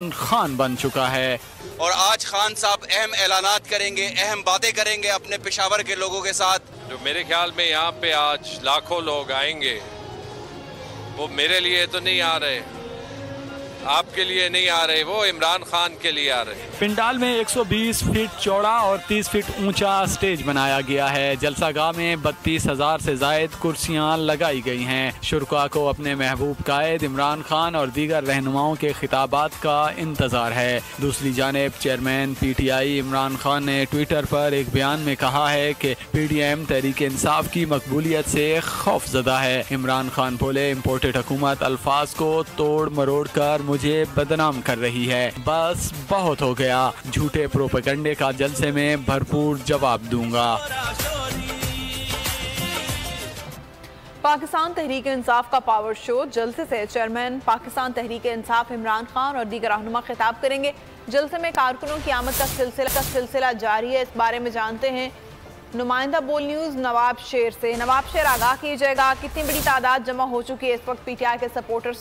खान बन चुका है। और आज खान साहब अहम ऐलानात करेंगे, अहम बातें करेंगे अपने पेशावर के लोगों के साथ। जो मेरे ख्याल में यहाँ पे आज लाखों लोग आएंगे, वो मेरे लिए तो नहीं आ रहे, आपके लिए नहीं आ रहे, वो इमरान खान के लिए आ रहे। पिंडाल में 120 फीट चौड़ा और 30 फीट ऊंचा स्टेज बनाया गया है। जलसागाह में 32,000 से जायद कुर्सियां लगाई गई हैं। शुरका को अपने महबूब कायद इमरान खान और दीगर रहनुमाओं के खिताबात का इंतजार है। दूसरी जानिब चेयरमैन PTI इमरान खान ने ट्विटर पर एक बयान में कहा है कि PDM तहरीक इंसाफ की मकबूलियत से खौफजदा है। इमरान खान बोले, इम्पोर्टेड हुकूमत अल्फाज को तोड़ मरोड़ कर मुझे बदनाम कर रही है, बस बहुत हो गया, झूठे प्रोपेगेंडे का जलसे में भरपूर जवाब दूंगा। पाकिस्तान तहरीक इंसाफ का पावर शो जलसे से चेयरमैन पाकिस्तान तहरीक इंसाफ इमरान खान और दीगर रहनुमा खिताब करेंगे। जलसे में कारकुनों की आमद का सिलसिला जारी है। इस बारे में जानते हैं नुमाइंदा बोल न्यूज़ नवाब शेर से। नवाब शेर, आगाह कीजिएगा, कितनी बड़ी तादाद जमा हो चुकी है इस वक्त PTI के सपोर्टर्स?